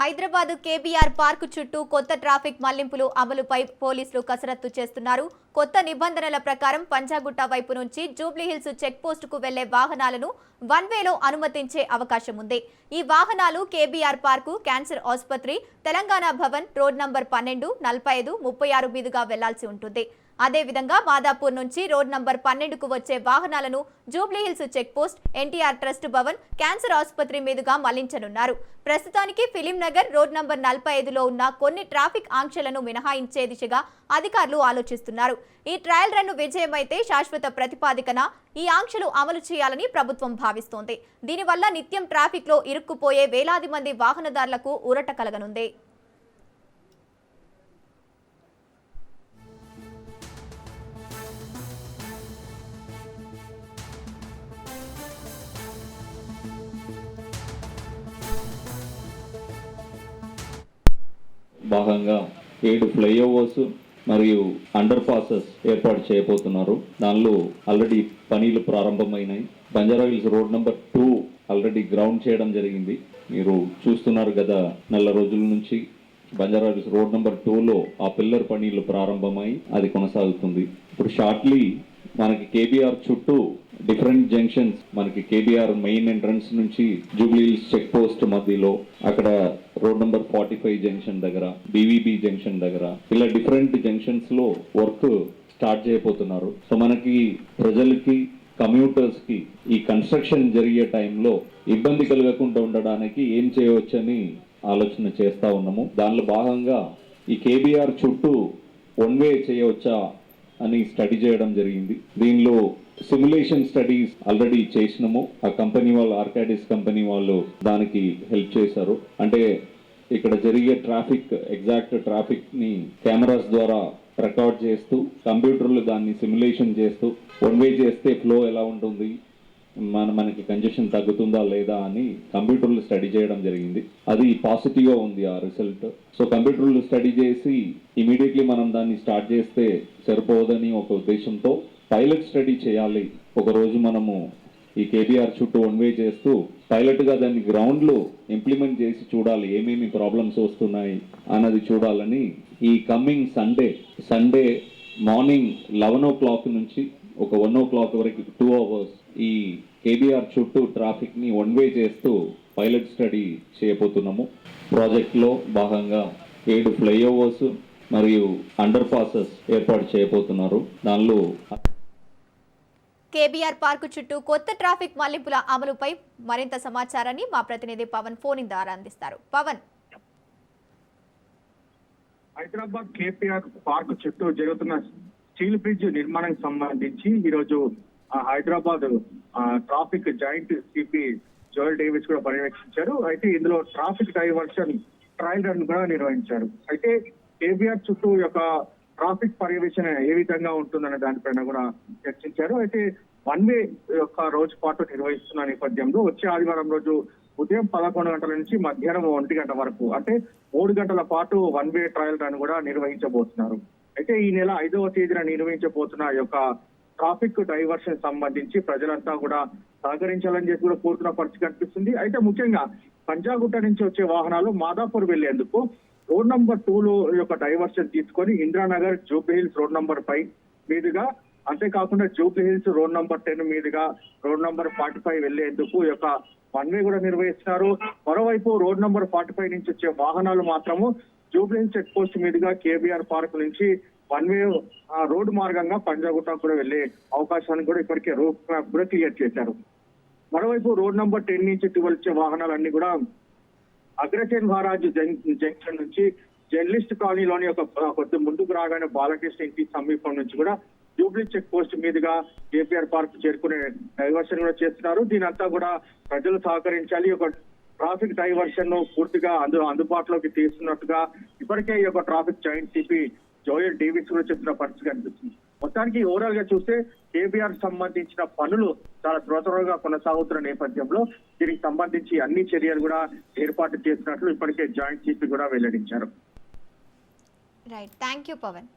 Hyderabad KBR park చుట్టూ కొత్త traffic మళ్లింపులు అమలుపై పోలీసులు కసరత్తు చేస్తున్నారు. కొత్త నిబంధనల ప్రకారం పంజాగుట్ట వైపు నుంచి జూబ్లీహిల్స్ చెక్ పోస్టుకు వెళ్లే వాహనాలను వన్ వేలో అనుమతించే అవకాశం ఉంది. ఈ వాహనాలు కేబీఆర్ పార్కు, క్యాన్సర్ ఆసుపత్రి, తెలంగాణ భవన్, రోడ్ నంబర్ 12, 45, 36 మీదుగా వెళ్లాల్సి ఉంటుంది. అదేవిధంగా మాదాపూర్ నుంచి రోడ్ నంబర్ 12కు వచ్చే వాహనాలను Jubilee Hills check post, NTR trust Bhavan, cancer ఆసుపత్రి మీదుగా మళ్లించనున్నారు. ప్రస్తుతానికి ఫిలిం నగర్ రోడ్ నంబర్ 45లో ఉన్న కొన్ని ట్రాఫిక్ ఆంక్షలను మినహాయించే దిశగా అధికారులు ఆలోచిస్తున్నారు. ఈ ట్రయల్ రన్ విజయమైతే శాశ్వత ప్రతిపాదికన ఈ ఆంక్షలు అమలు చేయాలని ప్రభుత్వం భావిస్తోంది. దీనివల్ల నిత్యం ట్రాఫిక్ లో ఇరుక్కుపోయే వేలాది మంది వాహనదారులకు ఊరట కలగనుంది. భాగంగా 7 ఫ్లైఓవర్స్ మరియు అండర్ పాసెస్ ఏర్పాటు చేయబోతున్నారు. దానిలో ఆల్రెడీ పనులు ప్రారంభమైనాయి. Banjara Hills road number 2 already ground చేయడం జరిగింది. మీరు చూస్తున్నారు కదా, నెల రోజుల నుంచి బంజారాహిల్స్ రోడ్ నెంబర్ 2లో ఆ పిల్లర్ పనులు ప్రారంభమై అది కొనసాగుతుంది. ఇప్పుడు షార్ట్లీ మనకి కేబీఆర్ చుట్టూ డిఫరెంట్ జంక్షన్స్, మనకి కేబీఆర్ మెయిన్ ఎంట్రన్స్ నుంచి జూబ్లీహిల్స్ చెక్ పోస్ట్ మధ్యలో, అక్కడ రోడ్ నెంబర్ 45 జంక్షన్ దగ్గర, బీవీబీ జంక్షన్ దగ్గర, ఇలా డిఫరెంట్ జంక్షన్స్ లో వర్క్ స్టార్ట్ చేయబోతున్నారు. సో మనకి ప్రజలకి, కమ్యూటర్స్ కి ఈ కన్స్ట్రక్షన్ జరిగే టైంలో ఇబ్బంది కలగకుండా ఉండడానికి ఏం చేయవచ్చని ఆలోచన చేస్తా ఉన్నాము. దానిలో భాగంగా ఈ కేబీఆర్ చుట్టూ వన్ వే చేయవచ్చా అని స్టడీ చేయడం జరిగింది. దీనిలో సిమ్యులేషన్ స్టడీస్ ఆల్రెడీ చేసినాము. ఆ కంపెనీ వాళ్ళు, ఆర్కాడిస్ కంపెనీ వాళ్ళు దానికి హెల్ప్ చేశారు. అంటే ఇక్కడ జరిగే ట్రాఫిక్, ఎగ్జాక్ట్ ట్రాఫిక్ ని కెమెరాస్ ద్వారా రికార్డ్ చేస్తూ, కంప్యూటర్లు దాన్ని సిమ్యులేషన్ చేస్తూ, వన్ వే చేస్తే ఫ్లో ఎలా ఉంటుంది, మనకి కంజెషన్ తగ్గుతుందా లేదా అని కంప్యూటర్లు స్టడీ చేయడం జరిగింది. అది పాజిటివ్ గా ఉంది ఆ రిజల్ట్. సో కంప్యూటర్లు స్టడీ చేసి ఇమీడియట్లీ మనం దాన్ని స్టార్ట్ చేస్తే సరిపోదని ఒక ఉద్దేశంతో పైలట్ స్టడీ చేయాలి. ఒక రోజు మనము ఈ కేబీఆర్ చుట్టూ వన్ వే చేస్తూ పైలట్ గా దాన్ని గ్రౌండ్ లో ఇంప్లిమెంట్ చేసి చూడాలి, ఏమేమి ప్రాబ్లమ్స్ వస్తున్నాయి అన్నది చూడాలని ఈ కమింగ్ సండే మార్నింగ్ 11 o'clock నుంచి ఒక 1 o'clock వరకు 2 hours ఈ కేబీఆర్ చుట్టూ ట్రాఫిక్ ని వన్ వే చేస్తూ పైలట్ స్టడీ చేయబోతున్నాము. ప్రాజెక్ట్ లో భాగంగా 7 ఫ్లైఓవర్స్ మరియు అండర్ పాసెస్ ఏర్పాటు చేయబోతున్నారు. దానిలో కేబీఆర్ పార్కు చుట్టూ కొత్త ట్రాఫిక్ మళ్లింపుల అమలుపై మరింత సమాచారాన్ని మా ప్రతినిధి పవన్ ఫోన్ ద్వారా అందిస్తారు. పవన్, హైదరాబాద్ కేపీఆర్ పార్క్ చుట్టూ జరుగుతున్న స్టీల్ బ్రిడ్జ్ నిర్మాణానికి సంబంధించి ఈరోజు Hyderabad traffic joint CP Joel Davis కూడా పర్యవేక్షించారు. అయితే ఇందులో ట్రాఫిక్ డైవర్షన్ ట్రయల్ రన్ కూడా నిర్వహించారు. అయితే కేబీఆర్ చుట్టూ యొక్క ట్రాఫిక్ పర్యవేక్షణ ఏ విధంగా ఉంటుందనే దానిపైన కూడా చర్చించారు. అయితే వన్ వే యొక్క రోజు పాటు నిర్వహిస్తున్న నేపథ్యంలో వచ్చే ఆదివారం రోజు ఉదయం 11 గంటల నుంచి మధ్యాహ్నం 1 గంట వరకు, అంటే 3 గంటల పాటు వన్ వే ట్రయల్ రన్ కూడా నిర్వహించబోతున్నారు. అయితే ఈ నెల 5వ తేదీన నిర్వహించబోతున్న యొక్క ట్రాఫిక్ డైవర్షన్ సంబంధించి ప్రజలంతా కూడా సహకరించాలని చెప్పి కూడా కోరుతున్న పరిస్థితి కనిపిస్తుంది. అయితే ముఖ్యంగా పంజాగుట్ట నుంచి వచ్చే వాహనాలు మాదాపూర్ వెళ్లేందుకు రోడ్ నంబర్ 2లో యొక్క డైవర్షన్ తీసుకొని ఇందిరానగర్, జూబ్లీహిల్స్ రోడ్ నంబర్ 5 మీదుగా, అంతేకాకుండా జూబ్లీహిల్స్ రోడ్ నంబర్ 10 మీదుగా రోడ్ నంబర్ 45 వెళ్లేందుకు యొక్క వన్ వే కూడా నిర్వహిస్తున్నారు. మరోవైపు రోడ్ నంబర్ 45 నుంచి వచ్చే వాహనాలు మాత్రము జూబ్లీహిల్స్ చెక్ పోస్ట్ మీదుగా కేబీఆర్ పార్క్ నుంచి వన్ వే రోడ్డు మార్గంగా పంజాగుట్ట కూడా వెళ్లే అవకాశాన్ని కూడా ఇప్పటికే రోడ్ మ్యాప్ కూడా క్లియర్ చేశారు. మరోవైపు రోడ్ నంబర్ 10 నుంచి 12 వచ్చే వాహనాలన్నీ కూడా అగ్రసేన్ మహారాజ్ జంక్షన్ నుంచి జర్నలిస్ట్ కాలనీలోని కొద్ది ముందుకు రాగానే బాలకృష్ణ ఇంటి సమీపం నుంచి కూడా జూబ్లీ చెక్ పోస్ట్ మీదుగా కేపీఆర్ పార్క్ చేరుకునే డైవర్షన్ కూడా చేస్తున్నారు. దీనంతా కూడా ప్రజలు సహకరించాలి. ఒక ట్రాఫిక్ డైవర్షన్ ను పూర్తిగా అందుబాటులోకి తీస్తున్నట్టుగా ఇప్పటికే ఈ యొక్క traffic joint CP Joel Davis కూడా చెప్తున్న పరిస్థితి కనిపిస్తుంది. మొత్తానికి ఓవరాల్ గా చూస్తే కేబీఆర్ సంబంధించిన పనులు చాలా త్వరగా కొనసాగుతున్న నేపథ్యంలో దీనికి సంబంధించి అన్ని చర్యలు కూడా ఏర్పాటు చేసినట్లు ఇప్పటికే జాయింట్ సిపి కూడా వెల్లడించారు. Right, thank you Pawan.